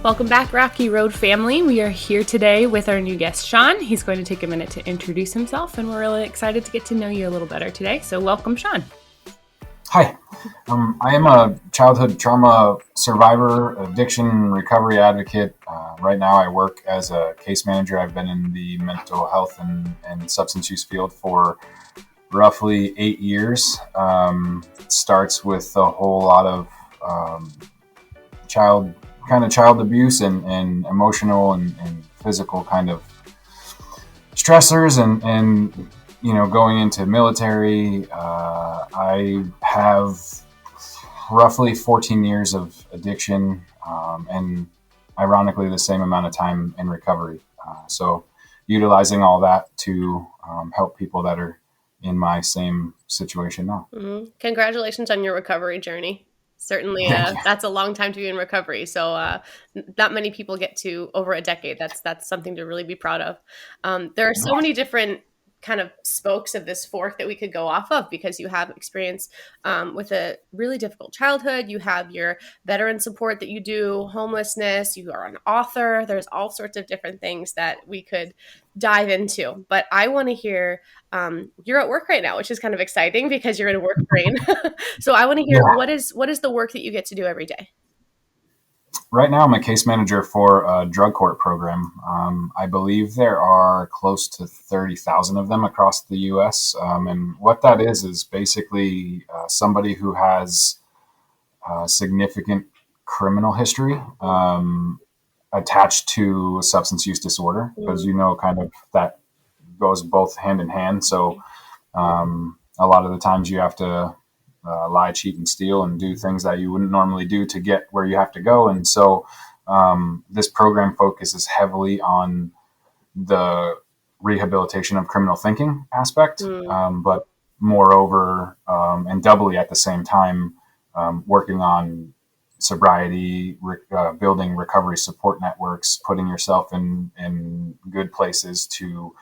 Welcome back, Rocky Road family. We are here today with our new guest, Shaun. He's going to take a minute to introduce himself, and we're really excited to get to know you a little better today. So welcome, Shaun. Hi, I am a childhood trauma survivor, addiction recovery advocate. Right now I work as a case manager. I've been in the mental health and substance use field for roughly 8 years. It starts with a whole lot of child abuse and emotional and physical kind of stressors and going into military. I have roughly 14 years of addiction and ironically the same amount of time in recovery. So utilizing all that to help people that are in my same situation now. Mm-hmm. Congratulations on your recovery journey. Certainly, that's a long time to be in recovery. So not many people get to over a decade. That's something to really be proud of. There are so many different kind of spokes of this fork that we could go off of, because you have experience with a really difficult childhood. You have your veteran support that you do, homelessness, you are an author. There's all sorts of different things that we could dive into. But I want to hear, you're at work right now, which is kind of exciting because you're in a work brain. So I want to hear, what is the work that you get to do every day? Right now, I'm a case manager for a drug court program. I believe there are close to 30,000 of them across the U.S. And what that is basically somebody who has significant criminal history attached to substance use disorder, because kind of that goes both hand in hand. So a lot of the times you have to lie, cheat, and steal and do things that you wouldn't normally do to get where you have to go. And so this program focuses heavily on the rehabilitation of criminal thinking aspect, but moreover and doubly at the same time, working on sobriety, building recovery support networks, putting yourself in good places to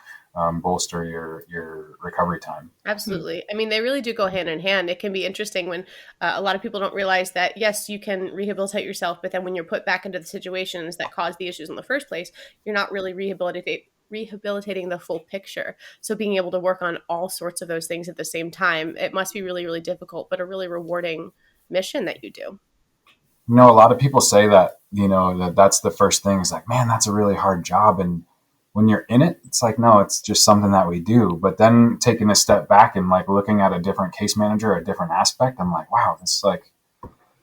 bolster your recovery time. Absolutely. I mean, they really do go hand in hand. It can be interesting when a lot of people don't realize that, yes, you can rehabilitate yourself, but then when you're put back into the situations that caused the issues in the first place, you're not really rehabilitating the full picture. So being able to work on all sorts of those things at the same time, it must be really, really difficult, but a really rewarding mission that you do. A lot of people say that, that's the first thing is like, man, that's a really hard job. And when you're in it, it's like, no, it's just something that we do. But then taking a step back and like looking at a different case manager, a different aspect, I'm like, wow, it's like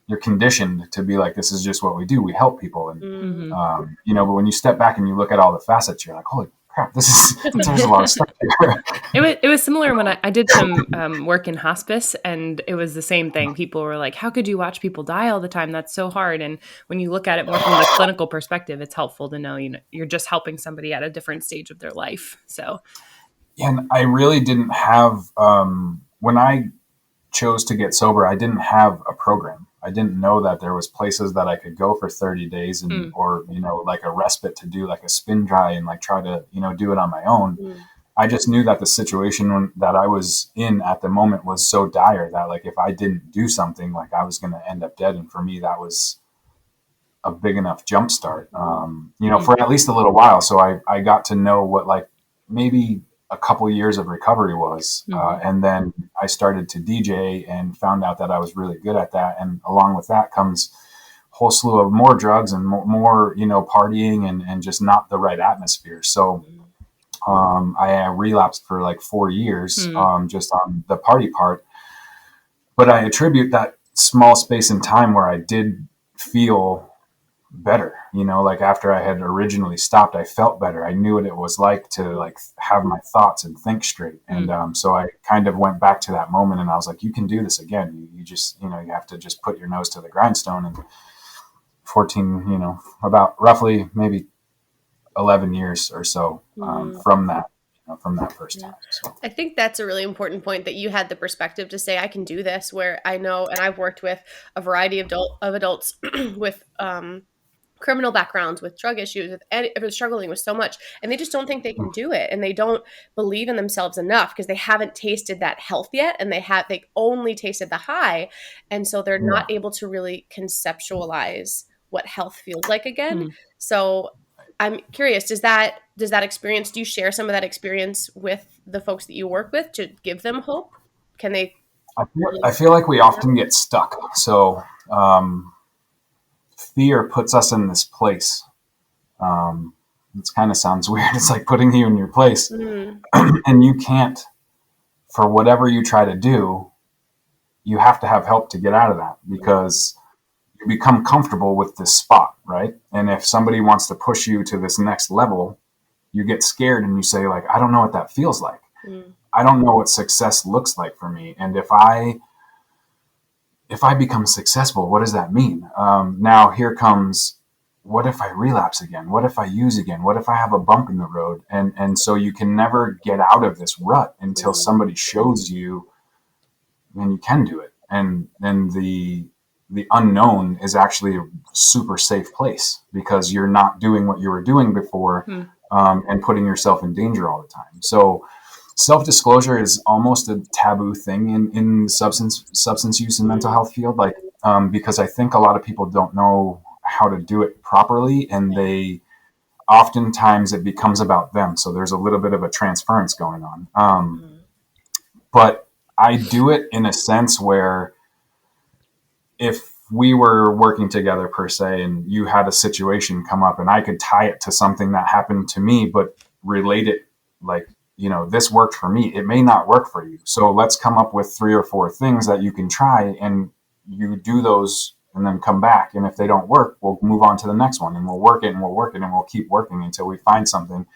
you're conditioned to be like, this is just what we do. We help people. And, but when you step back and you look at all the facets, you're like, holy crap, there's a lot of stuff here. It was similar when I did some work in hospice, and it was the same thing. People were like, how could you watch people die all the time? That's so hard. And when you look at it more from the clinical perspective, it's helpful to know, you're just helping somebody at a different stage of their life. So, and I really didn't have, when I chose to get sober, I didn't have a program. I didn't know that there was places that I could go for 30 days and, or, like a respite to do like a spin dry and like try to, do it on my own. I just knew that the situation that I was in at the moment was so dire that like, if I didn't do something, like I was going to end up dead. And for me, that was a big enough jump start, for at least a little while. So I got to know what like maybe a couple years of recovery was. And then I started to DJ and found out that I was really good at that. And along with that comes a whole slew of more drugs and more partying and just not the right atmosphere. So I relapsed for like 4 years just on the party part. But I attribute that small space in time where I did feel better, like after I had originally stopped, I felt better. I knew what it was like to like have my thoughts and think straight. And so I kind of went back to that moment and I was like, you can do this again. You just, you have to just put your nose to the grindstone. And 14, about roughly maybe 11 years or so from that first time. So. I think that's a really important point, that you had the perspective to say, I can do this, where I know, and I've worked with a variety of adults with criminal backgrounds, with drug issues, with struggling with so much, and they just don't think they can do it, and they don't believe in themselves enough because they haven't tasted that health yet, and they only tasted the high, and so they're not able to really conceptualize what health feels like again. Mm. So I'm curious, does that experience, do you share some of that experience with the folks that you work with to give them hope? Can they I feel like we often get stuck. So fear puts us in this place. It kind of sounds weird. It's like putting you in your place. Mm. And you can't, for whatever you try to do, you have to have help to get out of that, because you become comfortable with this spot, right? And if somebody wants to push you to this next level, you get scared and you say, like, I don't know what that feels like. I don't know what success looks like for me. And if I become successful, what does that mean? Now here comes, what if I relapse again? What if I use again? What if I have a bump in the road? And so you can never get out of this rut until somebody shows you, and you can do it. And then the unknown is actually a super safe place, because you're not doing what you were doing before, and putting yourself in danger all the time. So self-disclosure is almost a taboo thing in substance use and mental health field, like, because I think a lot of people don't know how to do it properly, and they oftentimes it becomes about them. So there's a little bit of a transference going on. But I do it in a sense where, if we were working together per se, and you had a situation come up and I could tie it to something that happened to me, but relate it, like, this worked for me, it may not work for you. So let's come up with 3 or 4 things that you can try, and you do those and then come back. And if they don't work, we'll move on to the next one, and we'll work it and we'll work it and we'll keep working until we find something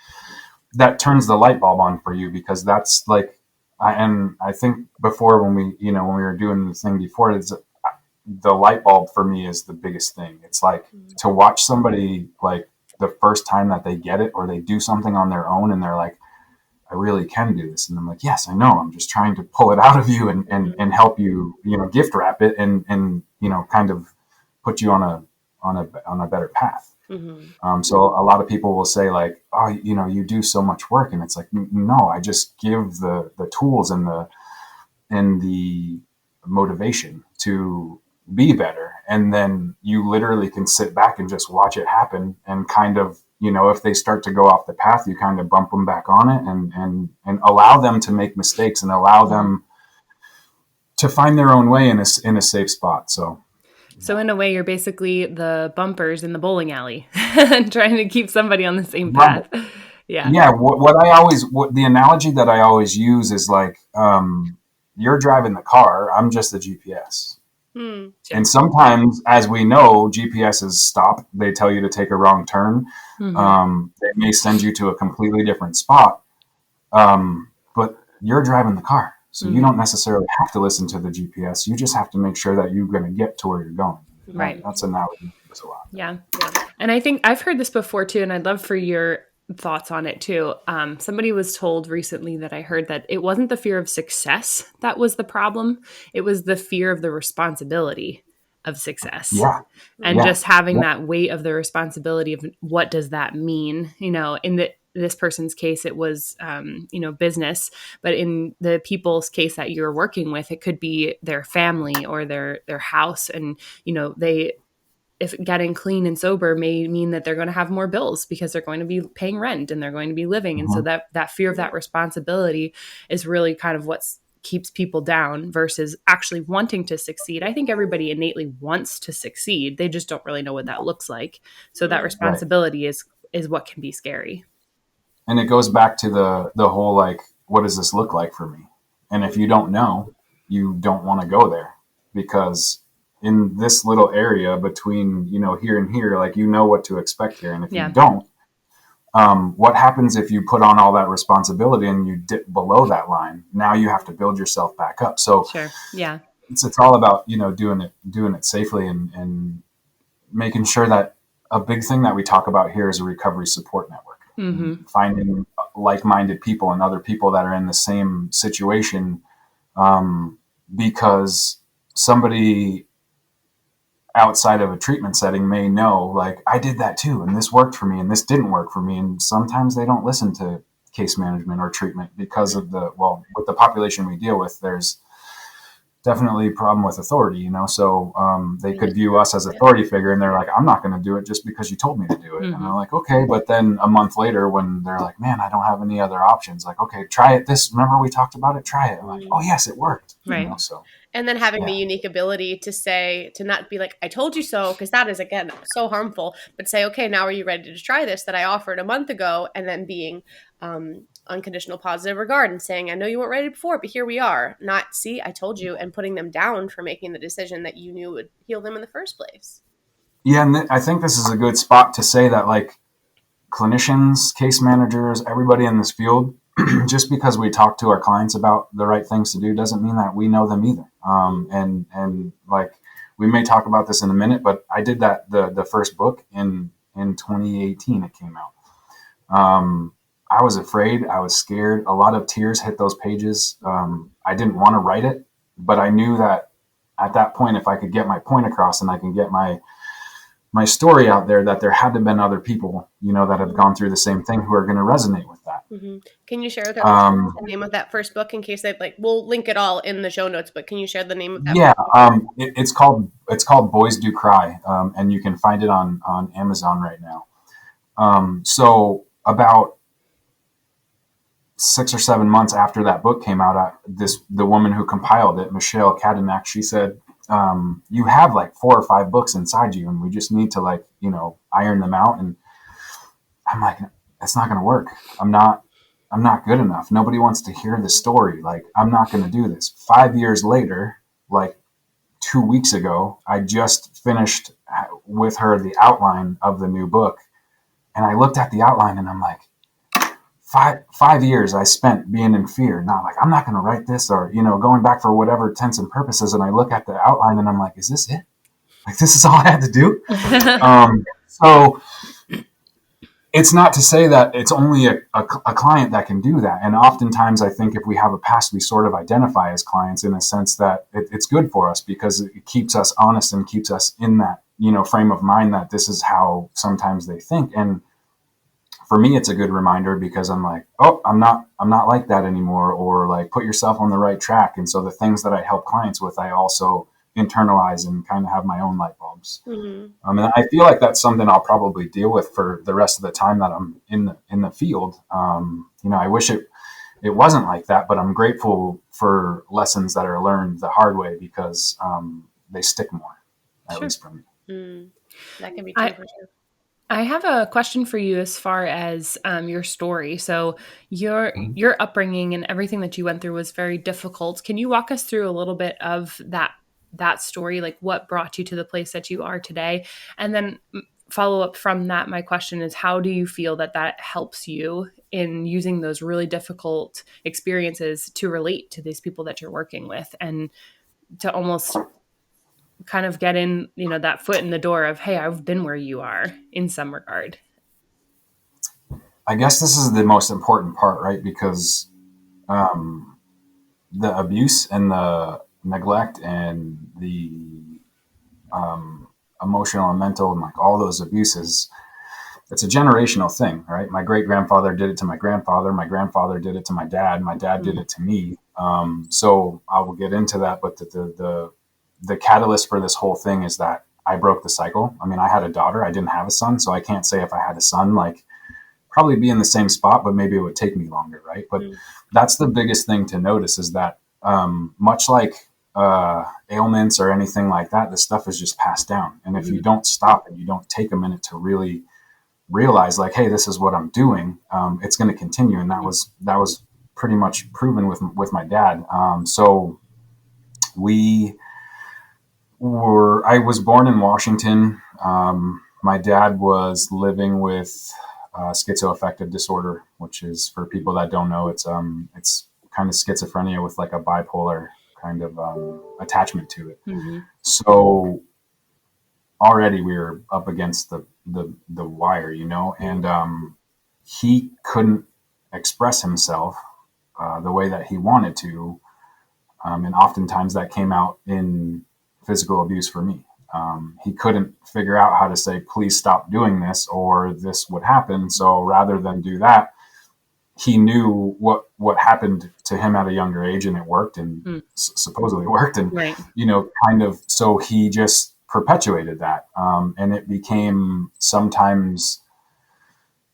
that turns the light bulb on for you. Because that's like, and I think before, when we were doing the thing before, it's the light bulb for me is the biggest thing. It's like to watch somebody, like, the first time that they get it, or they do something on their own and they're like, I really can do this. And I'm like, yes, I know. I'm just trying to pull it out of you and help you, gift wrap it and kind of put you on a better path. So a lot of people will say, like, oh, you do so much work. And it's like, no, I just give the tools and the motivation to be better. And then you literally can sit back and just watch it happen, and kind of, if they start to go off the path, you kind of bump them back on it, and allow them to make mistakes, and allow them to find their own way in a safe spot. So in a way, you're basically the bumpers in the bowling alley trying to keep somebody on the same path. Yeah. Yeah. What the analogy that I always use is like, you're driving the car, I'm just the GPS. And sometimes, as we know, GPSs stop. They tell you to take a wrong turn. They may send you to a completely different spot. But you're driving the car. So you don't necessarily have to listen to the GPS. You just have to make sure that you're going to get to where you're going. Right. That's an analogy a lot. Yeah. And I think I've heard this before too, and I'd love for your thoughts on it too. Somebody was told recently that I heard that it wasn't the fear of success that was the problem. It was the fear of the responsibility of success. Yeah. And just having that weight of the responsibility of what does that mean? In this person's case, it was, business, but in the people's case that you're working with, it could be their family or their house. And, if getting clean and sober may mean that they're going to have more bills because they're going to be paying rent and they're going to be living. And so that fear of that responsibility is really kind of what keeps people down versus actually wanting to succeed. I think everybody innately wants to succeed. They just don't really know what that looks like. So that responsibility is what can be scary. And it goes back to the whole, like, what does this look like for me? And if you don't know, you don't want to go there, because in this little area between, here and here, like, what to expect here. And if you don't, what happens if you put on all that responsibility and you dip below that line? Now you have to build yourself back up. So it's all about, doing it safely and making sure that a big thing that we talk about here is a recovery support network. Finding like-minded people and other people that are in the same situation, because somebody outside of a treatment setting may know, like, I did that too, and this worked for me, and this didn't work for me. And sometimes they don't listen to case management or treatment because of with the population we deal with, there's definitely a problem with authority, so they could view us as authority figure, and they're like, I'm not going to do it just because you told me to do it. And I'm like, okay. But then a month later, when they're like, man, I don't have any other options, like, okay, try it. Remember we talked about it, try it. I'm like, oh yes, it worked. Right. So. And then having the unique ability to not be like, I told you so, because that is, again, so harmful, but say, okay, now are you ready to try this that I offered a month ago? And then being unconditional positive regard and saying, I know you weren't ready before, but here we are. Not, see, I told you, and putting them down for making the decision that you knew would heal them in the first place. Yeah, and I think this is a good spot to say that, like, clinicians, case managers, everybody in this field, just because we talk to our clients about the right things to do doesn't mean that we know them either. And like, we may talk about this in a minute, but I did the first book in 2018. It came out. I was afraid. I was scared. A lot of tears hit those pages. I didn't want to write it, but I knew that at that point, if I could get my point across and I can get my story out there, that there had to have been other people, that have gone through the same thing who are going to resonate with that. Mm-hmm. Can you share with us the name of that first book in case they'd like, we'll link it all in the show notes, but can you share the name of that? Yeah. It's called Boys Do Cry. And you can find it on Amazon right now. So about 6 or 7 months after that book came out, the woman who compiled it, Michelle Kadanak, she said, you have like 4 or 5 books inside you, and we just need to iron them out. And I'm like, it's not going to work. I'm not good enough. Nobody wants to hear the story. Like, I'm not going to do this. 5 years later, like 2 weeks ago, I just finished with her the outline of the new book. And I looked at the outline and I'm like, 5 years I spent being in fear, not like, I'm not going to write this, or, going back for whatever intents and purposes. And I look at the outline and I'm like, is this it? Like, this is all I had to do? So it's not to say that it's only a client that can do that. And oftentimes I think if we have a past, we sort of identify as clients in a sense that it's good for us because it keeps us honest and keeps us in that, frame of mind that this is how sometimes they think. And for me, it's a good reminder because I'm like, oh, I'm not like that anymore, or like, put yourself on the right track. And so the things that I help clients with, I also internalize and kind of have my own light bulbs. Mm-hmm. And I feel like that's something I'll probably deal with for the rest of the time that I'm in the field. I wish it wasn't like that, but I'm grateful for lessons that are learned the hard way because they stick more, at least for me. Mm. That can be true for sure. I have a question for you as far as your story. So your upbringing and everything that you went through was very difficult. Can you walk us through a little bit of that story, like what brought you to the place that you are today? And then follow up from that, my question is, how do you feel that helps you in using those really difficult experiences to relate to these people that you're working with and to almost kind of get in, that foot in the door of, hey, I've been where you are in some regard? I guess this is the most important part, right? Because the abuse and the neglect and the emotional and mental and like all those abuses, it's a generational thing, right? My great-grandfather did it to my grandfather. My grandfather did it to my dad. My dad did it to me. So I will get into that. But the catalyst for this whole thing is that I broke the cycle. I mean, I had a daughter. I didn't have a son. So I can't say if I had a son, like, probably be in the same spot, but maybe it would take me longer, right? But that's the biggest thing to notice is that much like ailments or anything like that, this stuff is just passed down. And if you don't stop and you don't take a minute to really realize, like, hey, this is what I'm doing, it's going to continue. And that was pretty much proven with my dad. So I was born in Washington. My dad was living with schizoaffective disorder, which is, for people that don't know, it's kind of schizophrenia with like a bipolar kind of attachment to it. Mm-hmm. So already we were up against the wire, and he couldn't express himself the way that he wanted to. And oftentimes that came out in physical abuse for me. He couldn't figure out how to say, please stop doing this, or this would happen. So rather than do that, he knew what happened to him at a younger age, and it worked, and supposedly worked, and Right. kind of, so he just perpetuated that, and it became sometimes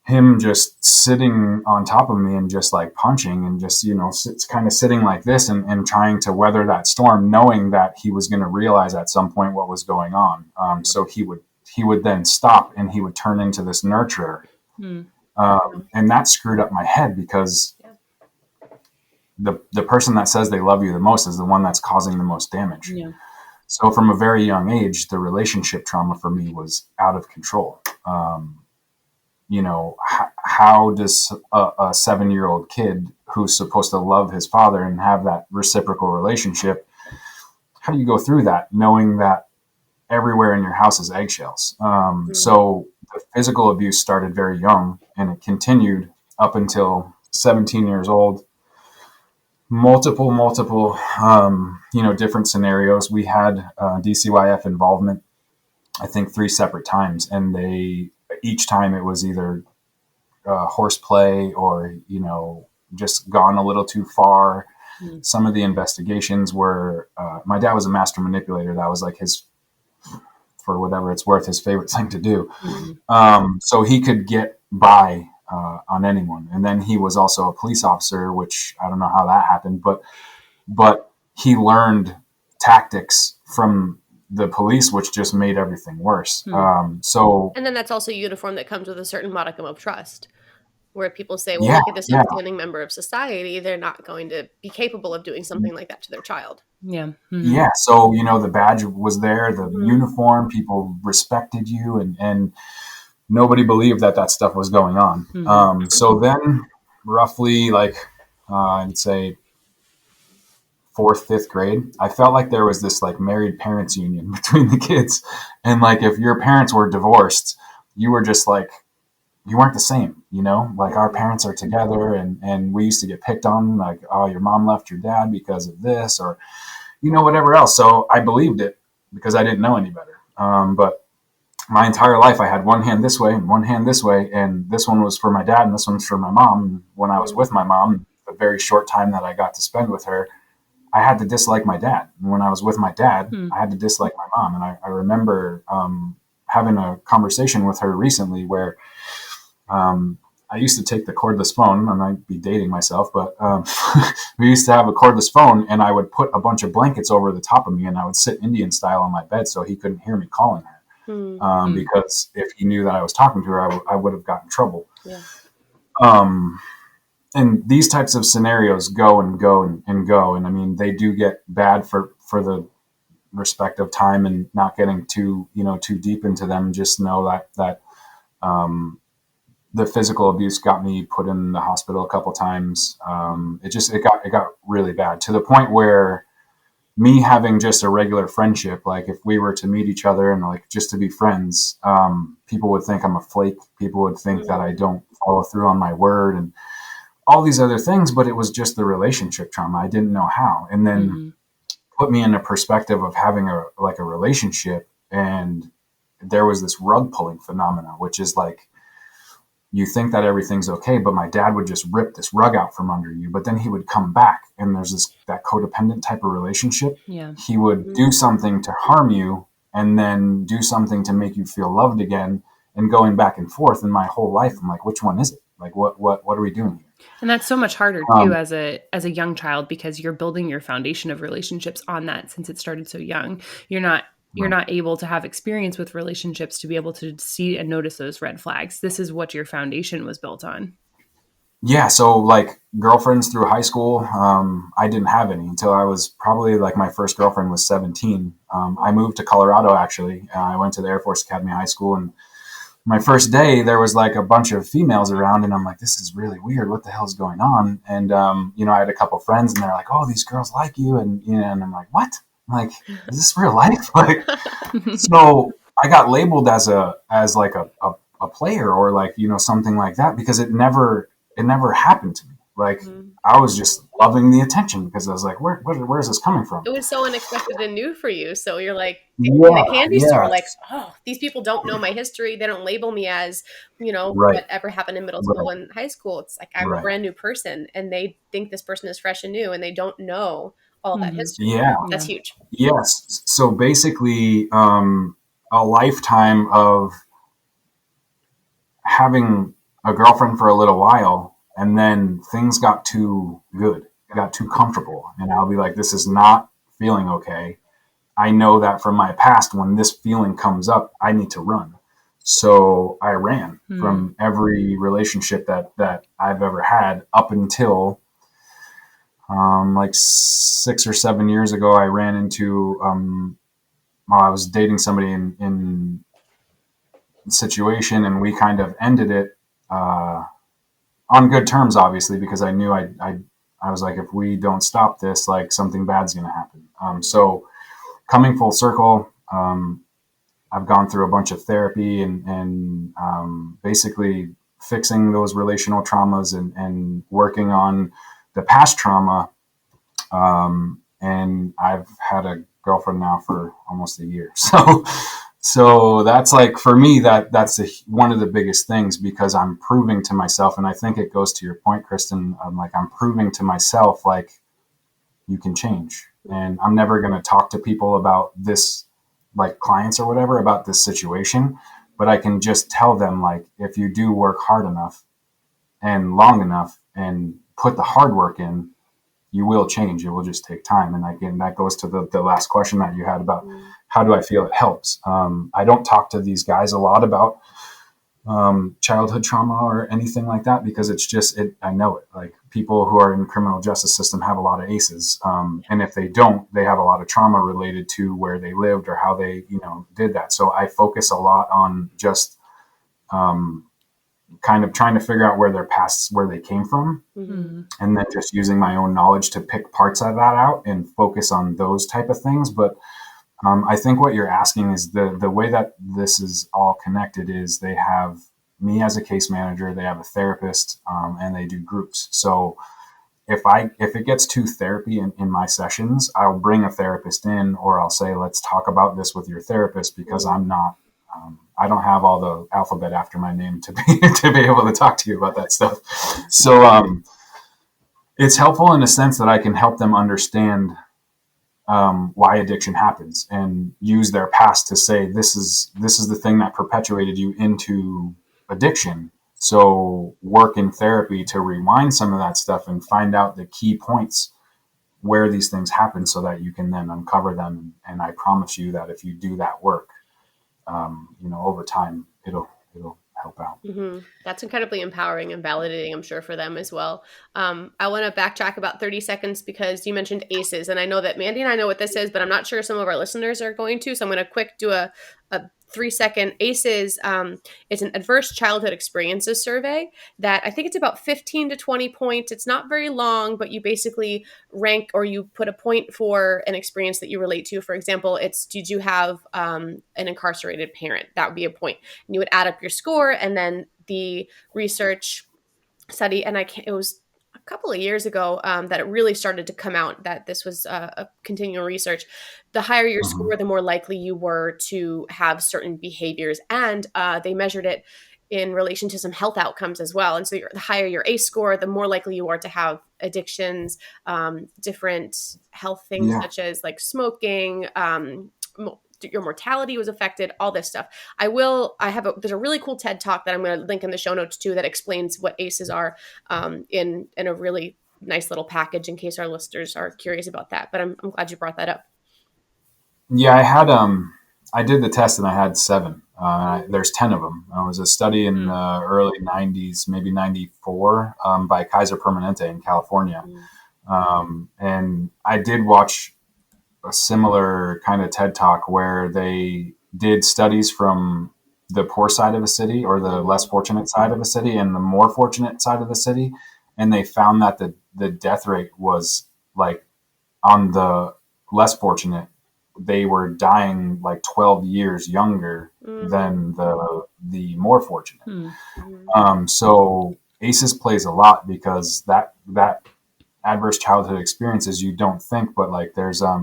him just sitting on top of me and just like punching and just kind of sitting like this, and trying to weather that storm, knowing that he was going to realize at some point what was going on. So he would then stop, and he would turn into this nurturer. And that screwed up my head, because the person that says they love you the most is the one that's causing the most damage. Yeah. So from a very young age, the relationship trauma for me was out of control. How does a 7-year-old kid who's supposed to love his father and have that reciprocal relationship, how do you go through that knowing that everywhere in your house is eggshells? So the physical abuse started very young, and it continued up until 17 years old. Multiple, different scenarios. We had DCYF involvement, I think 3 separate times, and each time it was either horseplay or, just gone a little too far. Some of the investigations were, my dad was a master manipulator. That was like his, for whatever it's worth, his favorite thing to do. So he could get by on anyone. And then he was also a police officer, which I don't know how that happened, but he learned tactics from the police, which just made everything worse. And then that's also a uniform that comes with a certain modicum of trust, where people say, well, look at this upstanding member of society. They're not going to be capable of doing something like that to their child. Yeah. Yeah. So, the badge was there, the uniform, people respected you, and nobody believed that stuff was going on. So then roughly I'd say 4th, 5th grade, I felt like there was this like married parents union between the kids. And like, if your parents were divorced, you were just like, you weren't the same, like our parents are together, and we used to get picked on, like, oh, your mom left your dad because of this, or, whatever else. So I believed it because I didn't know any better. But my entire life I had one hand this way and one hand this way, and this one was for my dad and this one's for my mom. And when I was with my mom, the very short time that I got to spend with her, I had to dislike my dad. And when I was with my dad, I had to dislike my mom. And I remember having a conversation with her recently where I used to take the cordless phone. I might be dating myself, but we used to have a cordless phone, and I would put a bunch of blankets over the top of me, and I would sit Indian style on my bed so he couldn't hear me calling her. Because if he knew that I was talking to her, I would have gotten in trouble. Yeah. And these types of scenarios go and go and go. And I mean, they do get bad for the respect of time and not getting too deep into them. Just know that the physical abuse got me put in the hospital a couple times. It got really bad, to the point where me having just a regular friendship, like if we were to meet each other and like just to be friends, people would think I'm a flake. People would think that I don't follow through on my word and all these other things, but it was just the relationship trauma. I didn't know how. And then put me in a perspective of having a relationship, and there was this rug pulling phenomena, which is like, you think that everything's okay, but my dad would just rip this rug out from under you, but then he would come back, and there's that codependent type of relationship. Yeah. He would do something to harm you and then do something to make you feel loved again, and going back and forth. And my whole life, I'm like, which one is it? Like, what are we doing here? And that's so much harder too as a young child, because you're building your foundation of relationships on that since it started so young. You're not able to have experience with relationships to be able to see and notice those red flags. This is what your foundation was built on. Yeah. So like girlfriends through high school, I didn't have any until I was probably like, my first girlfriend was 17. I moved to Colorado, actually. I went to the Air Force Academy High School, and my first day there was like a bunch of females around, and I'm like, this is really weird. What the hell's going on? And, I had a couple friends, and they're like, oh, these girls like you. And, and I'm like, what? I'm like, is this real life? Like, so I got labeled as like a player, or like, something like that, because it never happened to me. Like, Mm-hmm. I was just loving the attention because I was like, where is this coming from? It was so unexpected and new for you. So you're like in a Yeah, candy store, yeah, like, oh, these people don't know my history. They don't label me as, right, whatever happened in middle right, school and high school. It's like I'm a right. brand new person and they think this person is fresh and new and they don't know all that Mm-hmm. history. Yeah, That's Yeah. huge. yes. So basically, a lifetime of having a girlfriend for a little while, and then things got too good, got too comfortable, and I'll be like, this is not feeling okay. I know that from my past, when this feeling comes up, I need to run. So I ran Mm. from every relationship that I've ever had up until like 6 or 7 years ago. I ran into while I was dating somebody in a situation, and we kind of ended it on good terms, obviously, because I knew I was like, if we don't stop this, like something bad's going to happen. So coming full circle, I've gone through a bunch of therapy and basically fixing those relational traumas and working on the past trauma. And I've had a girlfriend now for almost a year. So that's like, for me, that's one of the biggest things, because I'm proving to myself. And I think it goes to your point, Kristen. I'm proving to myself, like, you can change. And I'm never going to talk to people about this, like clients or whatever, about this situation, but I can just tell them, like, if you do work hard enough and long enough and put the hard work in, you will change. It will just take time. And again, that goes to the last question that you had about how do I feel it helps. I don't talk to these guys a lot about childhood trauma or anything like that, because it's just, I know it. Like, people who are in the criminal justice system have a lot of aces. And if they don't, they have a lot of trauma related to where they lived or how they, did that. So I focus a lot on just kind of trying to figure out where their pasts, where they came from, and then just using my own knowledge to pick parts of that out and focus on those type of things. But I think what you're asking is the way that this is all connected is they have me as a case manager, they have a therapist, and they do groups. So if it gets too therapy in my sessions, I'll bring a therapist in, or I'll say, let's talk about this with your therapist, because I'm not, I don't have all the alphabet after my name to be to be able to talk to you about that stuff. So it's helpful in a sense that I can help them understand why addiction happens, and use their past to say, this is the thing that perpetuated you into addiction. So work in therapy to rewind some of that stuff and find out the key points where these things happen, so that you can then uncover them. And I promise you that if you do that work, over time, it'll help out. That's incredibly empowering and validating, I'm sure, for them as well. I want to backtrack about 30 seconds because you mentioned ACEs, and I know that Mandy and I know what this is, but I'm not sure some of our listeners are going to. So I'm going to quick do a 3-second ACEs. It's an adverse childhood experiences survey that I think it's about 15 to 20 points. It's not very long, but you basically rank, or you put a point for an experience that you relate to. For example, it's, did you have an incarcerated parent? That would be a point. And you would add up your score, and then the research study, and it was a couple of years ago that it really started to come out that this was a continual research. The higher your score, the more likely you were to have certain behaviors. And they measured it in relation to some health outcomes as well. And so the higher your ACE score, the more likely you are to have addictions, different health things such as like smoking, your mortality was affected, all this stuff. There's a really cool TED talk that I'm going to link in the show notes too, that explains what ACEs are in a really nice little package, in case our listeners are curious about that. But I'm glad you brought that up. Yeah, I did the test and I had 7. There's 10 of them. It was a study in the early 90s, maybe 94, by Kaiser Permanente in California. And I did watch a similar kind of TED talk where they did studies from the poor side of a city, or the less fortunate side of a city, and the more fortunate side of the city. And they found that the death rate was, like, on the less fortunate, they were dying like 12 years younger than the more fortunate. So ACEs plays a lot because that adverse childhood experiences you don't think, but like there's a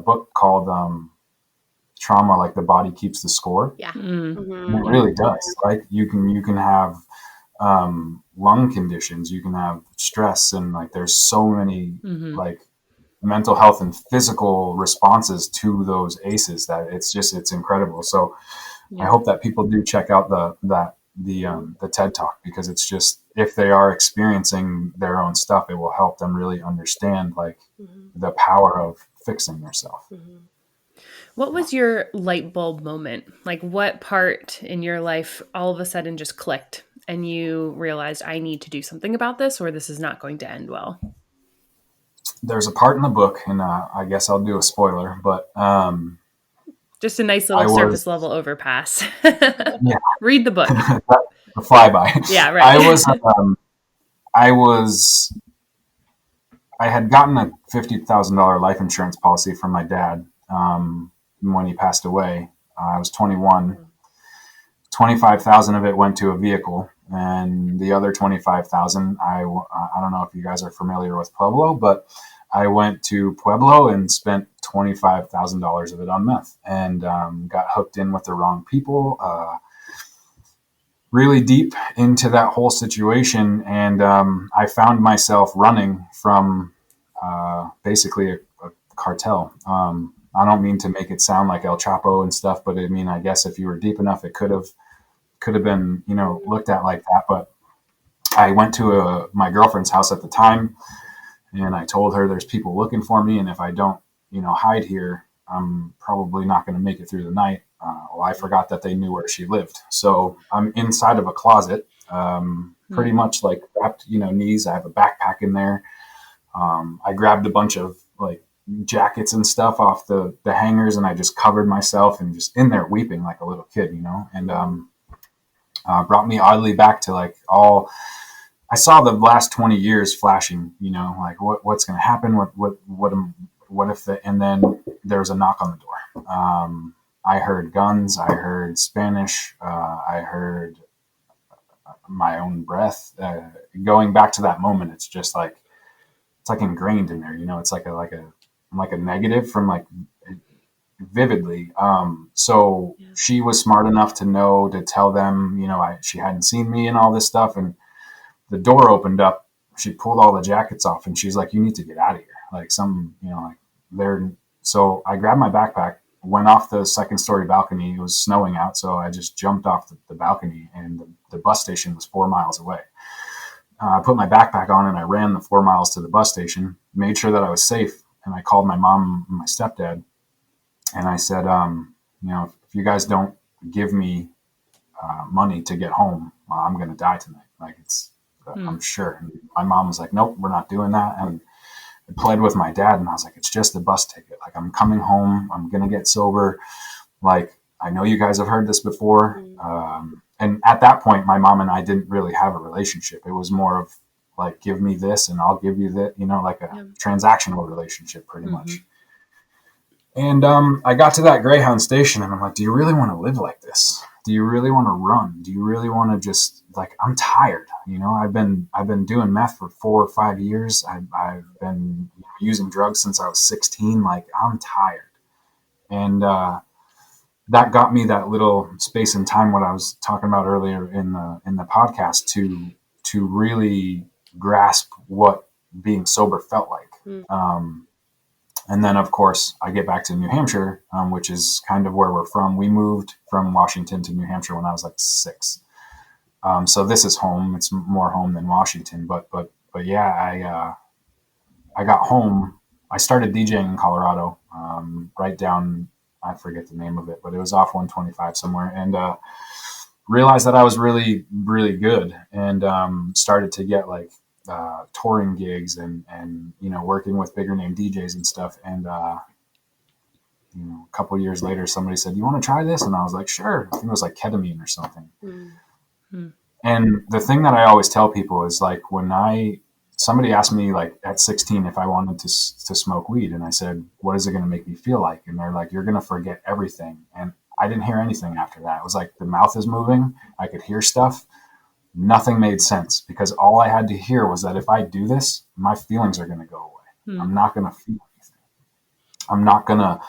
book called Trauma, like the body keeps the score. Yeah. And it really does. Like you can have lung conditions, you can have stress, and like there's so many like mental health and physical responses to those ACEs that it's incredible. So I hope that people do check out the TED Talk, because it's just, if they are experiencing their own stuff, it will help them really understand like the power of fixing yourself. What was your light bulb moment? Like what part in your life all of a sudden just clicked and you realized, I need to do something about this, or this is not going to end well? There's a part in the book, and I guess I'll do a spoiler, but just a nice little surface level overpass. Yeah. Read the book. A flyby. Yeah, right. I had gotten a $50,000 life insurance policy from my dad when he passed away. I was 21. 25,000 of it went to a vehicle, and the other 25,000, I don't know if you guys are familiar with Pueblo, but I went to Pueblo and spent $25,000 of it on meth, and got hooked in with the wrong people, really deep into that whole situation. And I found myself running from basically a cartel. I don't mean to make it sound like El Chapo and stuff, but I mean, I guess if you were deep enough, it could have been, looked at like that. But I went to my girlfriend's house at the time, and I told her there's people looking for me, and if I don't, hide here, I'm probably not going to make it through the night. Well, I forgot that they knew where she lived. So I'm inside of a closet, pretty much like wrapped, knees. I have a backpack in there. I grabbed a bunch of like jackets and stuff off the hangers, and I just covered myself and just in there weeping like a little kid, and brought me oddly back to like I saw the last 20 years flashing, like what's going to happen? What if and then there was a knock on the door. I heard guns. I heard Spanish. I heard my own breath. Going back to that moment, it's just like, it's like ingrained in there, it's like a negative from like vividly. So she was smart enough to know to tell them, she hadn't seen me and all this stuff. And the door opened up. She pulled all the jackets off, and she's like, "You need to get out of here." Like So I grabbed my backpack, went off the second story balcony. It was snowing out, so I just jumped off the balcony, and the bus station was 4 miles away. I put my backpack on and I ran the 4 miles to the bus station, made sure that I was safe. And I called my mom and my stepdad, and I said, if you guys don't give me money to get home, I'm going to die tonight. Like I'm sure. And my mom was like, "Nope, we're not doing that." And I pled with my dad, and I was like, "It's just a bus ticket. Like I'm coming home. I'm going to get sober. Like, I know you guys have heard this before." And at that point, my mom and I didn't really have a relationship. It was more of like, give me this and I'll give you that, like a transactional relationship pretty much. And I got to that Greyhound station, and I'm like, do you really want to live like this? Do you really want to run? Do you really want to just like, I'm tired. I've been doing meth for 4 or 5 years. I've been using drugs since I was 16. Like, I'm tired. And, that got me that little space and time, what I was talking about earlier in the podcast, to really grasp what being sober felt like. And then, of course, I get back to New Hampshire, which is kind of where we're from. We moved from Washington to New Hampshire when I was like 6. So this is home. It's more home than Washington. But yeah, I got home. I started DJing in Colorado, right down, I forget the name of it, but it was off 125 somewhere, and realized that I was really, really good, and started to get like touring gigs and working with bigger name DJs and stuff. And a couple of years later, somebody said, "You want to try this?" And I was like, "Sure." I think it was like ketamine or something. And the thing that I always tell people is like, when somebody asked me like at 16 if I wanted to smoke weed, and I said, "What is it going to make me feel like?" And they're like, "You're going to forget everything." And I didn't hear anything after that. It was like the mouth is moving. I could hear stuff. nothing made sense because all I had to hear was that if I do this, my feelings are going to go away. I'm not going to feel anything. I'm not going to.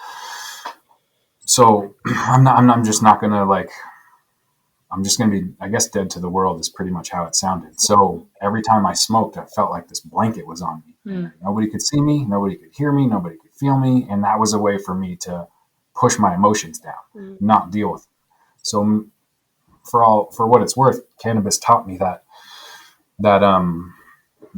So I'm just not going to like, I'm just going to be, I guess, dead to the world is pretty much how it sounded. So every time I smoked, I felt like this blanket was on me. Nobody could see me. Nobody could hear me. Nobody could feel me. And that was a way for me to push my emotions down, not deal with them. So for what it's worth, cannabis taught me that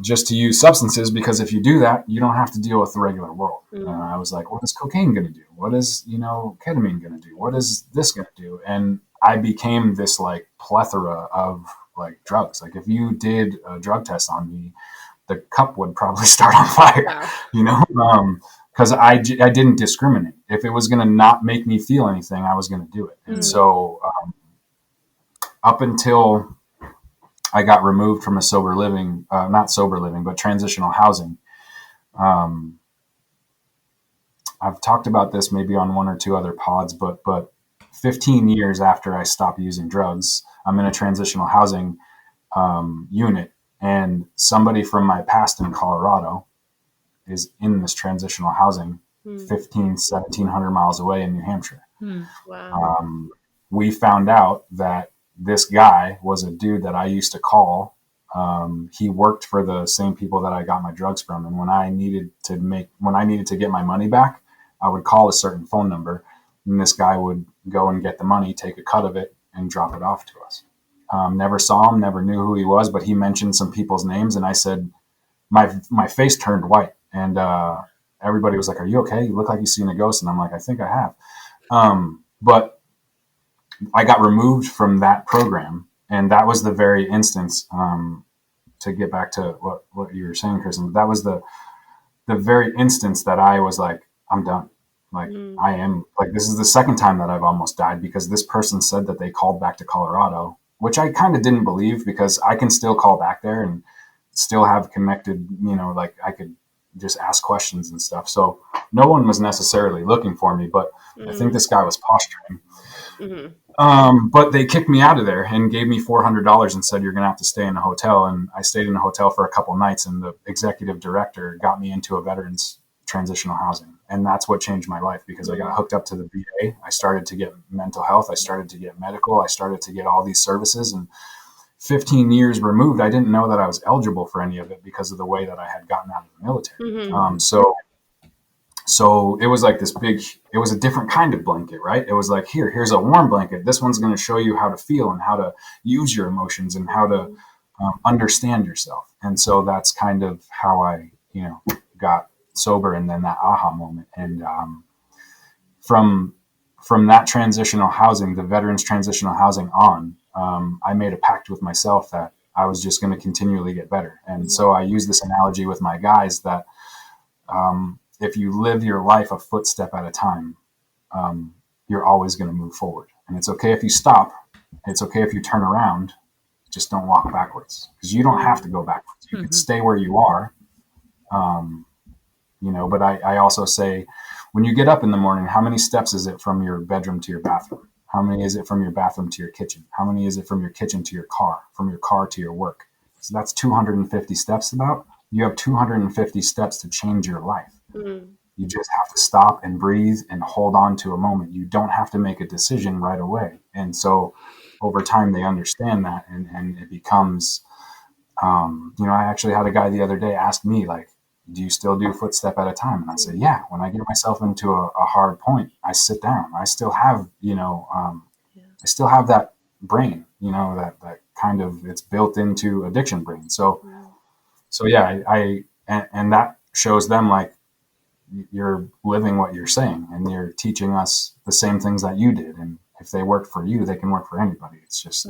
just to use substances, because if you do that, you don't have to deal with the regular world. I was like, what is cocaine going to do? What is, ketamine going to do? What is this going to do? And I became this like plethora of like drugs. Like if you did a drug test on me, the cup would probably start on fire, because I didn't discriminate. If it was going to not make me feel anything, I was going to do it. And so up until I got removed from a sober living, not sober living, but transitional housing. I've talked about this maybe on one or two other pods, but 15 years after I stopped using drugs, I'm in a transitional housing unit, and somebody from my past in Colorado is in this transitional housing 1,700 miles away in New Hampshire. Wow. We found out that this guy was a dude that I used to call. He worked for the same people that I got my drugs from. And when I needed to get my money back, I would call a certain phone number, and this guy would go and get the money, take a cut of it, and drop it off to us. Never saw him, never knew who he was, but he mentioned some people's names, and I said, my face turned white, and everybody was like, "Are you okay? You look like you've seen a ghost." And I'm like, "I think I have." But I got removed from that program, and that was the very instance, to get back to what you were saying, Kristen, that was the very instance that I was like, I'm done. Like I am, like, this is the second time that I've almost died because this person said that they called back to Colorado, which I kind of didn't believe because I can still call back there and still have connected, like I could just ask questions and stuff. So no one was necessarily looking for me, but I think this guy was posturing. But they kicked me out of there and gave me $400 and said, "You're going to have to stay in a hotel." And I stayed in a hotel for a couple nights, and the executive director got me into a veterans transitional housing. And that's what changed my life because I got hooked up to the VA. I started to get mental health. I started to get medical. I started to get all these services. And 15 years removed, I didn't know that I was eligible for any of it because of the way that I had gotten out of the military. So it was like it was a different kind of blanket, right? It was like, here's a warm blanket. This one's going to show you how to feel and how to use your emotions and how to understand yourself. And so that's kind of how I, got sober, and then that aha moment. And from that transitional housing, the veterans transitional housing on, I made a pact with myself that I was just going to continually get better. And so I use this analogy with my guys that if you live your life a footstep at a time, you're always going to move forward. And it's okay if you stop. It's okay if you turn around. Just don't walk backwards, because you don't have to go backwards. You can stay where you are. But I also say, when you get up in the morning, how many steps is it from your bedroom to your bathroom? How many is it from your bathroom to your kitchen? How many is it from your kitchen to your car, from your car to your work? So that's 250 steps about. You have 250 steps to change your life. You just have to stop and breathe and hold on to a moment. You don't have to make a decision right away. And so over time, they understand that. And it becomes, I actually had a guy the other day ask me, like, do you still do footstep at a time? And I said, yeah. When I get myself into a hard point, I sit down. I still have, I still have that brain, that kind of, it's built into addiction brain. So yeah, and that shows them, like, you're living what you're saying, and you're teaching us the same things that you did. And if they worked for you, they can work for anybody. It's just,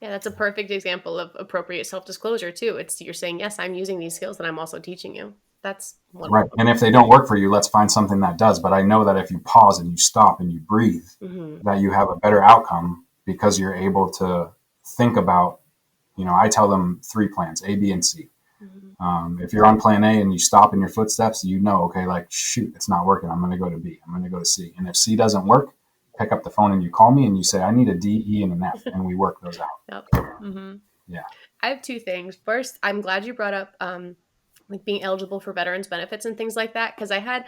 Yeah, that's a perfect example of appropriate self-disclosure too. It's, you're saying, yes, I'm using these skills that I'm also teaching you. That's wonderful. Right. And if they don't work for you, let's find something that does. But I know that if you pause and you stop and you breathe, that you have a better outcome, because you're able to think about, I tell them 3 plans, A, B, and C. If you're on plan A and you stop in your footsteps, okay, like, shoot, it's not working. I'm going to go to B. I'm going to go to C. And if C doesn't work, pick up the phone and you call me and you say, I need a D, E, and an F, and we work those out. Mm-hmm. Yeah. I have two things. First, I'm glad you brought up like being eligible for veterans benefits and things like that, because I had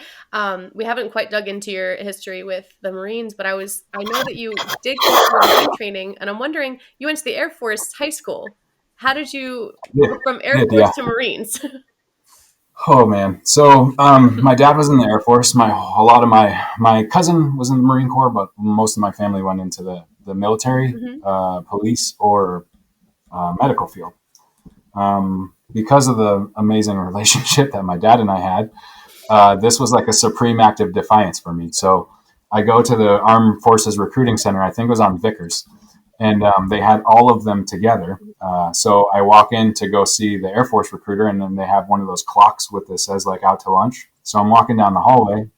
we haven't quite dug into your history with the Marines, but I know that you did go through Marine training, and I'm wondering, you went to the Air Force high school. How did you Yeah. go from Air Did, Force yeah. to Marines? Oh man. So my dad was in the Air Force. A lot of my cousin was in the Marine Corps, but most of my family went into the military, Mm-hmm. police, or medical field. Because of the amazing relationship that my dad and I had, this was like a supreme act of defiance for me. So I go to the Armed Forces Recruiting Center. I think it was on Vickers, and they had all of them together. So I walk in to go see the Air Force recruiter, and then they have one of those clocks with this says like out to lunch. So I'm walking down the hallway.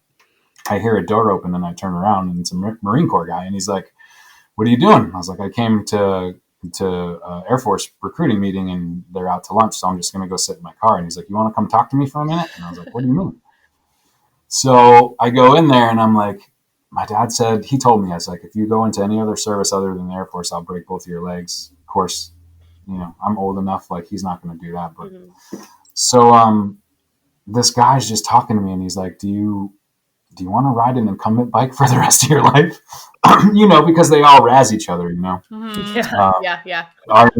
I hear a door open, and I turn around, and it's a Marine Corps guy, and he's like, "What are you doing?" I was like, "I came to Air Force recruiting meeting, and they're out to lunch, so I'm just going to go sit in my car." And he's like, "You want to come talk to me for a minute?" And I was like, "What do you mean?" So I go in there, and I'm like, my dad said, he told me, I was like, "If you go into any other service other than the Air Force, I'll break both of your legs." Of course, I'm old enough, like he's not going to do that. But Mm-hmm. so this guy's just talking to me, and he's like, do you want to ride an incumbent bike for the rest of your life? Because they all razz each other, Mm-hmm. Yeah. Yeah. all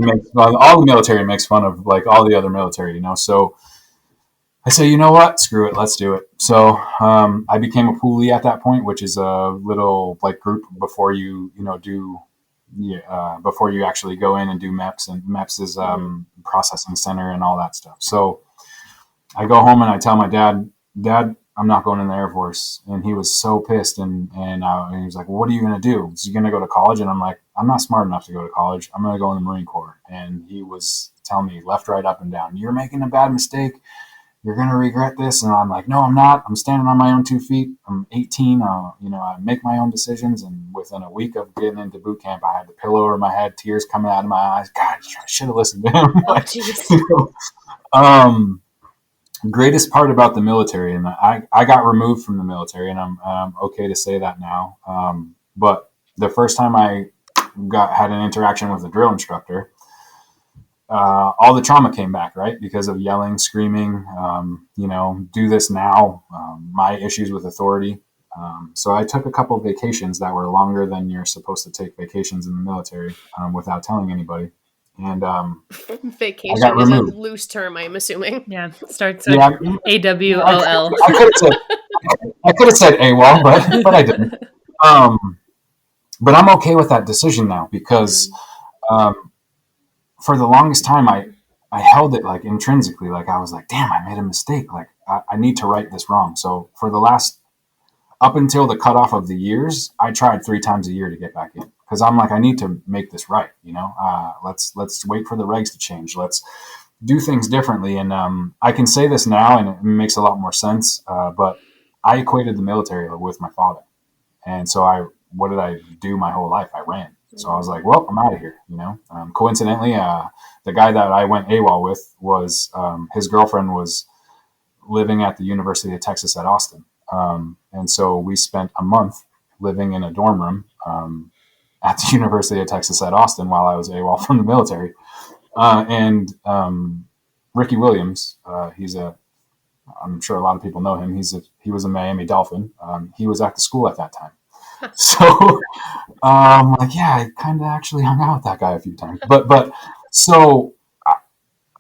the military makes fun of like all the other military. So I say, you know what? Screw it. Let's do it. So I became a poolee at that point, which is a little like group before before you actually go in and do MEPS, and MEPS is processing center and all that stuff. So I go home and I tell my dad, "Dad, I'm not going in the Air Force." And he was so pissed. And he was like, "Well, what are you going to do? Is you going to go to college?" And I'm like, "I'm not smart enough to go to college. I'm going to go in the Marine Corps." And he was telling me left, right, up, and down, "You're making a bad mistake. You're going to regret this." And I'm like, "No, I'm not. I'm standing on my own 2 feet. I'm 18. I make my own decisions." And within a week of getting into boot camp, I had the pillow over my head, tears coming out of my eyes. God, I should have listened to him. Oh, jeez. Greatest part about the military, and I got removed from the military, and I'm okay to say that now. But the first time I had an interaction with a drill instructor, all the trauma came back, right? Because of yelling, screaming, do this now, my issues with authority. So I took a couple of vacations that were longer than you're supposed to take vacations in the military without telling anybody. And I got Vacation is a removed. loose term, I'm assuming. Yeah. Starts with Yeah, AWOL. I could have said AWOL, but I didn't. But I'm okay with that decision now because for the longest time I held it like intrinsically, like I was like, damn, I made a mistake. Like I need to right this wrong. So for the last up until the cutoff of the years, I tried 3 times a year to get back in because I'm like, I need to make this right. Let's wait for the regs to change. Let's do things differently. And I can say this now, and it makes a lot more sense. But I equated the military with my father, and so what did I do my whole life? I ran. So I was like, well, I'm out of here. Coincidentally, the guy that I went AWOL with was his girlfriend was living at the University of Texas at Austin. And so we spent a month living in a dorm room at the University of Texas at Austin while I was AWOL from the military. And Ricky Williams, I'm sure a lot of people know him. He was a Miami Dolphin. He was at the school at that time. So yeah, I kind of actually hung out with that guy a few times. But so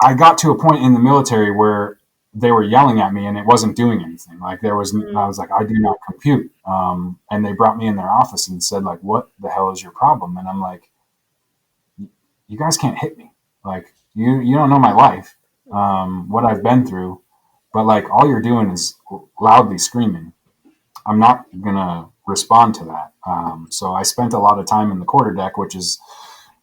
I got to a point in the military where they were yelling at me and it wasn't doing anything. Like I was like, I do not compute. And they brought me in their office and said like, "What the hell is your problem?" And I'm like, "You guys can't hit me. Like you don't know my life, what I've been through, but like all you're doing is loudly screaming. I'm not gonna respond to that." So I spent a lot of time in the quarterdeck, which is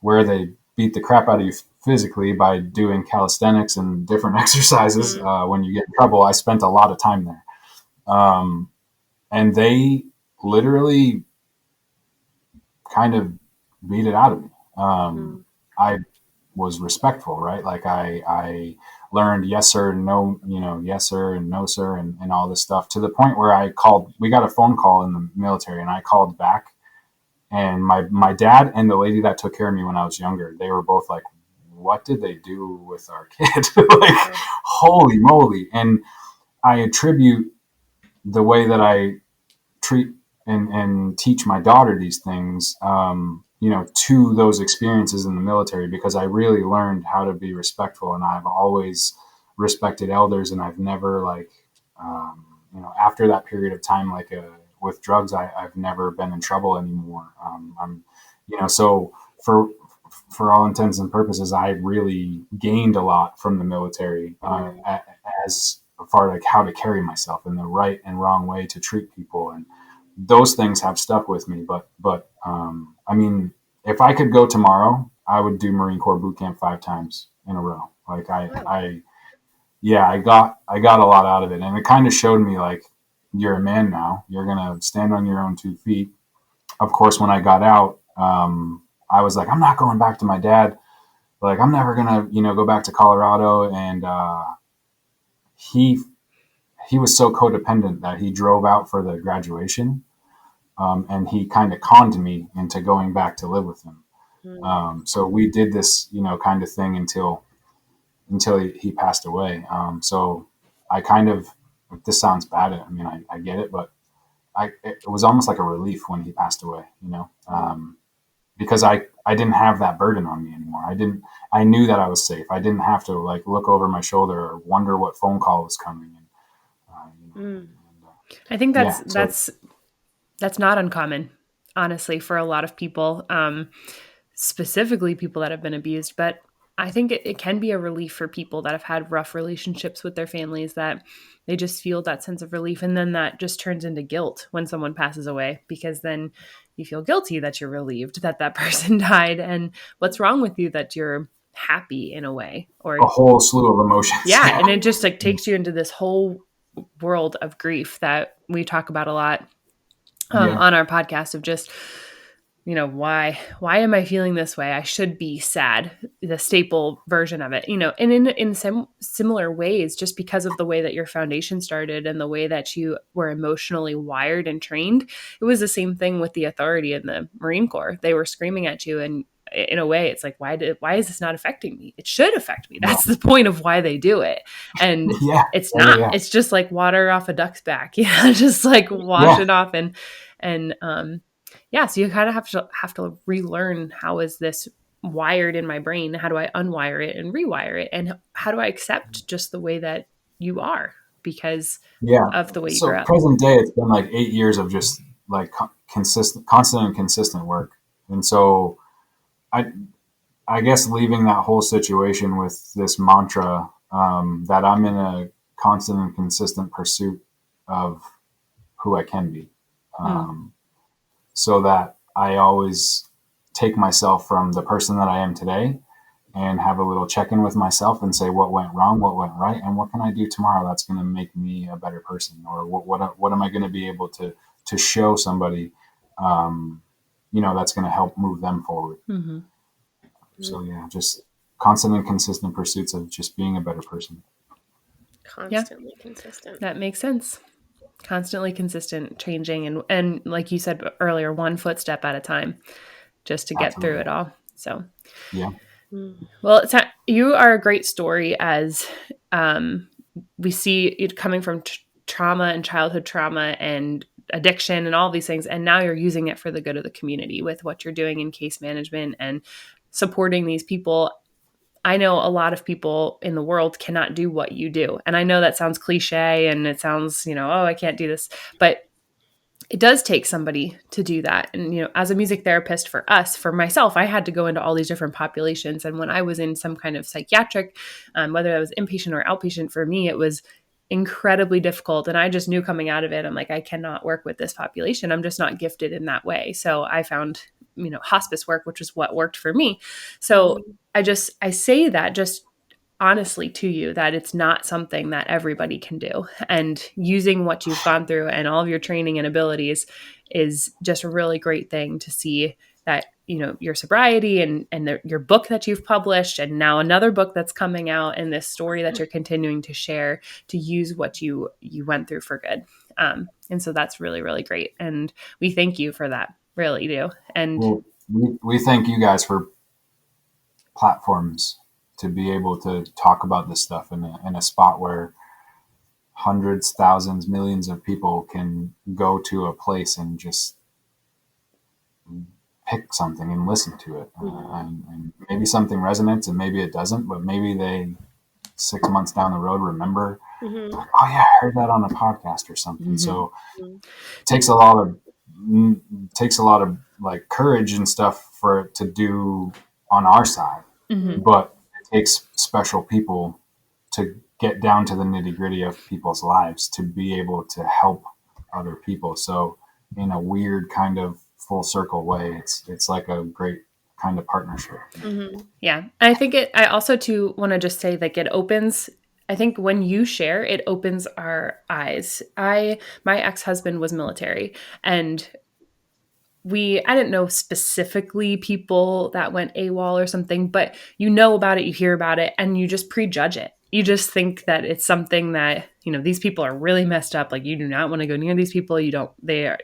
where they beat the crap out of you physically by doing calisthenics and different exercises. When you get in trouble, I spent a lot of time there. And they literally kind of beat it out of me. I was respectful, right? Like I learned yes sir, no, yes sir and no sir, and all this stuff, to the point where we got a phone call in the military, and I called back, and my dad and the lady that took care of me when I was younger, they were both like, what did they do with our kid? Like, holy moly. And I attribute the way that I treat and teach my daughter these things, to those experiences in the military, because I really learned how to be respectful, and I've always respected elders, and I've never after that period of time, with drugs, I've never been in trouble anymore. So for all intents and purposes, I really gained a lot from the military, as far like how to carry myself in the right and wrong way to treat people, and those things have stuck with me. But I mean, if I could go tomorrow, I would do Marine Corps boot camp 5 times in a row. Like I got a lot out of it, and it kind of showed me, like, you're a man now. You're gonna stand on your own 2 feet. Of course, when I got out, I was like, I'm not going back to my dad. Like, I'm never gonna, go back to Colorado. And he was so codependent that he drove out for the graduation, and he kind of conned me into going back to live with him. So we did this, kind of thing until he passed away. So I kind of, this sounds bad. I mean, I get it, but it was almost like a relief when he passed away, because I didn't have that burden on me anymore. I knew that I was safe. I didn't have to like look over my shoulder or wonder what phone call was coming. I think that's not uncommon, honestly, for a lot of people, specifically people that have been abused. But I think it can be a relief for people that have had rough relationships with their families, that they just feel that sense of relief. And then that just turns into guilt when someone passes away, because then you feel guilty that you're relieved that person died. And what's wrong with you that you're happy in a way, or a whole slew of emotions. Yeah. And it just like takes you into this whole world of grief that we talk about a lot on our podcast, of just, why am I feeling this way? I should be sad, the staple version of it, and in some similar ways, just because of the way that your foundation started and the way that you were emotionally wired and trained. It was the same thing with the authority in the Marine Corps. They were screaming at you, and in a way it's like, why is this not affecting me? It should affect me. That's the point of why they do it. And it's not, it's just like water off a duck's back, just like wash it off. So you kind of have to relearn, how is this wired in my brain? How do I unwire it and rewire it? And how do I accept just the way that you are because of the way you grew up? Present day, it's been like 8 years of just like constant and consistent work. And so I guess leaving that whole situation with this mantra, that I'm in a constant and consistent pursuit of who I can be. So that I always take myself from the person that I am today and have a little check-in with myself and say, what went wrong, what went right, and what can I do tomorrow that's going to make me a better person? Or what am I going to be able to show somebody, that's going to help move them forward. Mm-hmm. So just constant and consistent pursuits of just being a better person. Constantly consistent. That makes sense. Constantly consistent, changing, and like you said earlier, one footstep at a time, just to get through it all. So, well, you are a great story, as we see it coming from trauma and childhood trauma and addiction and all these things, and now you're using it for the good of the community with what you're doing in case management and supporting these people. I know a lot of people in the world cannot do what you do. And I know that sounds cliche and it sounds, oh, I can't do this, but it does take somebody to do that. And, as a music therapist, for myself, I had to go into all these different populations. And when I was in some kind of psychiatric, whether that was inpatient or outpatient, for me, it was incredibly difficult. And I just knew coming out of it, I'm like, I cannot work with this population. I'm just not gifted in that way. So I found, hospice work, which is what worked for me. So I say that just honestly to you, that it's not something that everybody can do. And using what you've gone through and all of your training and abilities is just a really great thing to see, that, your sobriety and your book that you've published, and now another book that's coming out, and this story that you're continuing to share, to use what you went through for good. And so that's really, really great. And we thank you for that. Really do. And we thank you guys for platforms to be able to talk about this stuff in a spot where hundreds, thousands, millions of people can go to a place and just pick something and listen to it. And maybe something resonates and maybe it doesn't, but maybe they 6 months down the road remember, oh yeah, I heard that on a podcast or something. So it takes a lot of like courage and stuff for it to do on our side, but it takes special people to get down to the nitty gritty of people's lives to be able to help other people. So in a weird kind of full circle way, it's like a great kind of partnership. Yeah. I think I also too want to just say like it opens, I think when you share, it opens our eyes. My ex-husband was military, and I didn't know specifically people that went AWOL or something, but you know about it, you hear about it, and you just prejudge it. You just think that it's something that, these people are really messed up. Like you do not want to go near these people. They are,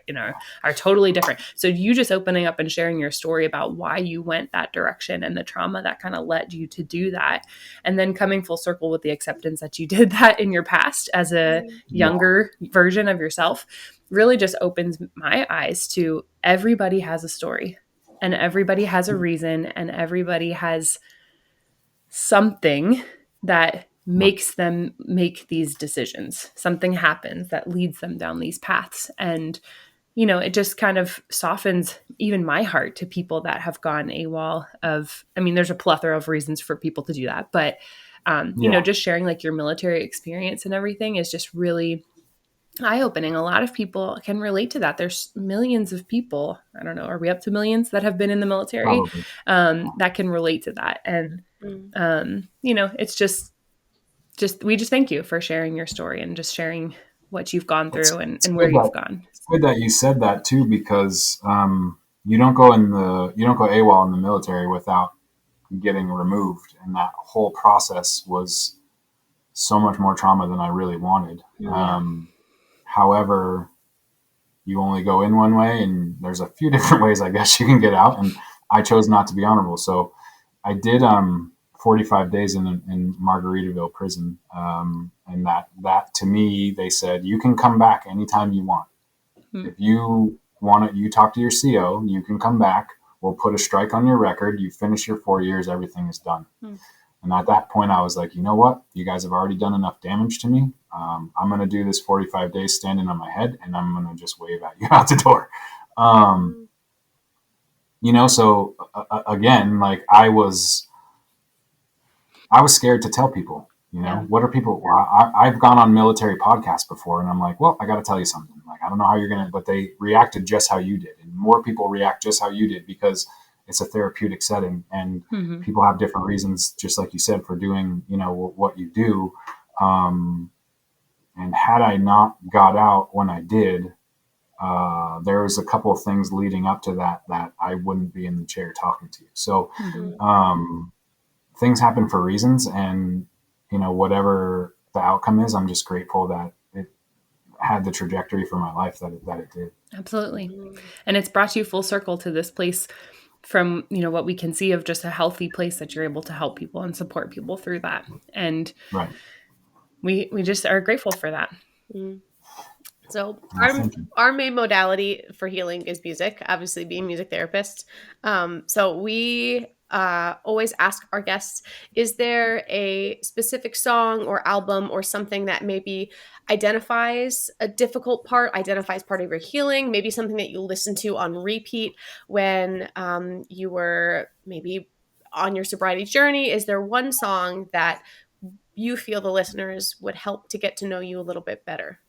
are totally different. So you just opening up and sharing your story about why you went that direction and the trauma that kind of led you to do that. And then coming full circle with the acceptance that you did that in your past as a younger version of yourself really just opens my eyes to everybody has a story and everybody has a reason and everybody has something that makes them make these decisions. Something happens that leads them down these paths. And, it just kind of softens even my heart to people that have gone AWOL there's a plethora of reasons for people to do that. But, just sharing like your military experience and everything is just really eye-opening. A lot of people can relate to that. There's millions of people, I don't know, are we up to millions that have been in the military that can relate to that. And, it's just we just thank you for sharing your story and just sharing what you've gone through and where you've gone. It's good that you said that too, because you don't go AWOL in the military without getting removed. And that whole process was so much more trauma than I really wanted. However, you only go in one way, and there's a few different ways, I guess, you can get out. And I chose not to be honorable. So I did 45 days in Margaritaville prison. And that to me, they said, you can come back anytime you want. If you want it, you talk to your CO, you can come back. We'll put a strike on your record. You finish your 4 years, everything is done. And at that point, I was like, you know what? You guys have already done enough damage to me. I'm going to do this 45 days standing on my head, and I'm going to just wave at you out the door. So again, like I was scared to tell people, what are people, I've gone on military podcasts before, and I'm like, well, I got to tell you something. Like, I don't know how you're going to, but they reacted just how you did. And more people react just how you did because it's a therapeutic setting, and people have different reasons, just like you said, for doing, what you do. And had I not got out when I did, there was a couple of things leading up to that I wouldn't be in the chair talking to you. So things happen for reasons, and, whatever the outcome is, I'm just grateful that it had the trajectory for my life that it did. Absolutely. And it's brought you full circle to this place from, what we can see of just a healthy place that you're able to help people and support people through that. And we just are grateful for that. So our main modality for healing is music, obviously being music therapists. So we always ask our guests, is there a specific song or album or something that maybe identifies a difficult part, identifies part of your healing, maybe something that you listen to on repeat when you were maybe on your sobriety journey? Is there one song that you feel the listeners would help to get to know you a little bit better?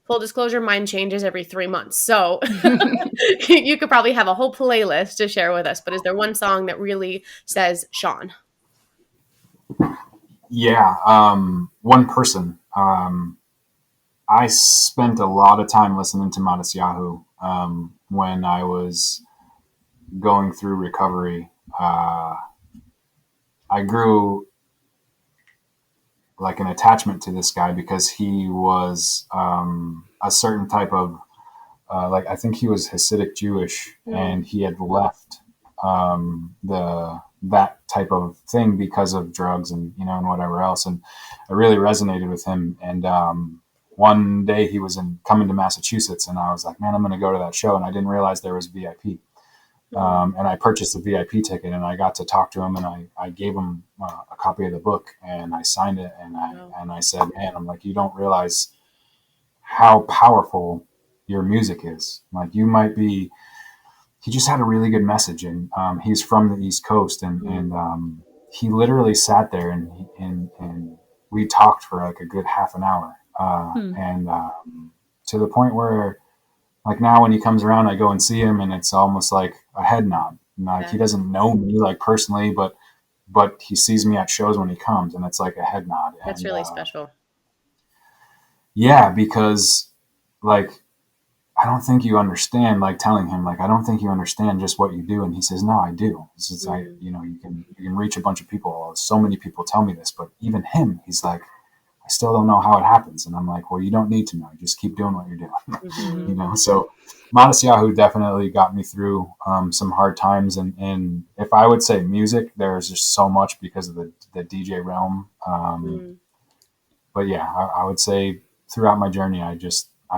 Full disclosure, mine changes every 3 months. So you could probably have a whole playlist to share with us. But is there one song that really says Shaun? Yeah. One person. I spent a lot of time listening to Matisyahu when I was going through recovery. I grew like an attachment to this guy because he was a certain type of I think he was Hasidic Jewish, and he had left that type of thing because of drugs and, and whatever else. And I really resonated with him. And, one day he was coming to Massachusetts, and I was like, man, I'm going to go to that show. And I didn't realize there was VIP. And I purchased a VIP ticket, and I got to talk to him, and I gave him a copy of the book, and I signed it. And I said, man, I'm like, you don't realize how powerful your music is. Like, he just had a really good message. And, he's from the East Coast, and he literally sat there and we talked for like a good half an hour. And to the point where, like, now when he comes around, I go and see him, and it's almost like a head nod. Like, he doesn't know me like personally, but he sees me at shows when he comes, and it's like a head nod. That's really special. Yeah, because, like, I don't think you understand, like, telling him, like, I don't think you understand just what you do. And he says, no, I do. This is like, you can reach a bunch of people. So many people tell me this, but even him, he's like, I still don't know how it happens. And I'm like, well, you don't need to know. Just keep doing what you're doing. So Modest Yahoo definitely got me through some hard times. And if I would say music, there's just so much because of the DJ realm. But yeah, I would say throughout my journey, I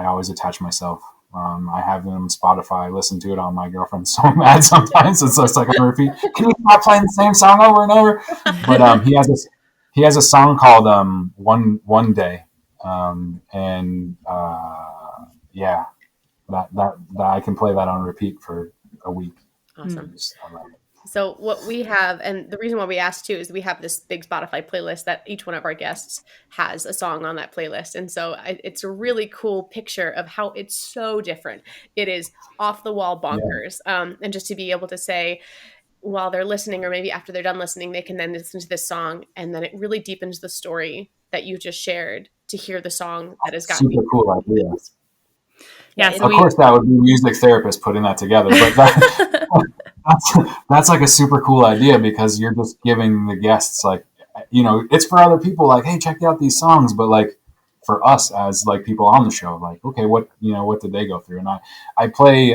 always attach myself. I have it on Spotify. I listen to it on my girlfriend's so mad sometimes. It's just like on repeat. Can you stop playing the same song over and over? But he has a song called One Day, yeah, that I can play that on repeat for a week. Awesome. So what we have, and the reason why we asked too, is we have this big Spotify playlist that each one of our guests has a song on that playlist. And so it's a really cool picture of how it's so different. It is off the wall bonkers. Yeah. And just to be able to say, while they're listening, or maybe after they're done listening, they can then listen to this song, and then it really deepens the story that you just shared to hear the song that has gotten super cool idea. Yeah, of course that would be a music therapist putting that together, but that's like a super cool idea, because you're just giving the guests, like, it's for other people, like, hey, check out these songs, but like for us as like people on the show, like, okay, what did they go through? And I play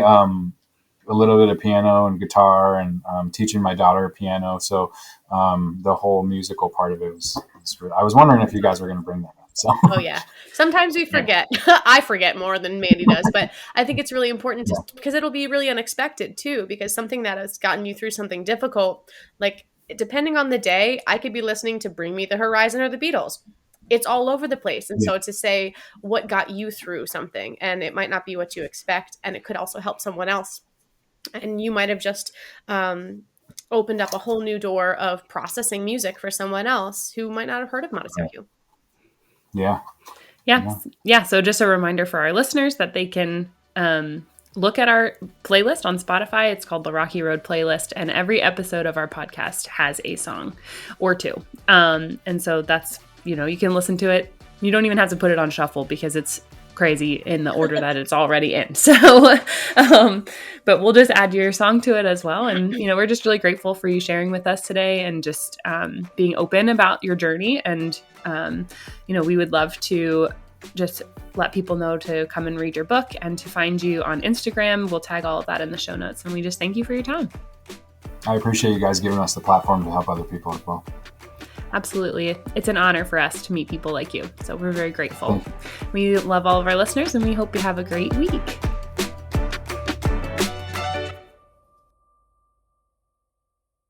a little bit of piano and guitar, and teaching my daughter piano. So the whole musical part of it was I was wondering if you guys were going to bring that up. So. Oh yeah. Sometimes we forget. I forget more than Mandy does, but I think it's really important because it'll be really unexpected too, because something that has gotten you through something difficult, like, depending on the day, I could be listening to Bring Me the Horizon or the Beatles. It's all over the place. And so to say what got you through something, and it might not be what you expect, and it could also help someone else. And you might have just opened up a whole new door of processing music for someone else who might not have heard of Modest Yahoo. Yeah. So just a reminder for our listeners that they can look at our playlist on Spotify. It's called the Rocky Road Playlist, and every episode of our podcast has a song or two. And so that's, you can listen to it. You don't even have to put it on shuffle because it's crazy in the order that it's already in. So, but we'll just add your song to it as well. And, we're just really grateful for you sharing with us today, and just being open about your journey. And, we would love to just let people know to come and read your book and to find you on Instagram. We'll tag all of that in the show notes. And we just thank you for your time. I appreciate you guys giving us the platform to help other people as well. Absolutely. It's an honor for us to meet people like you. So we're very grateful. We love all of our listeners, and we hope you have a great week.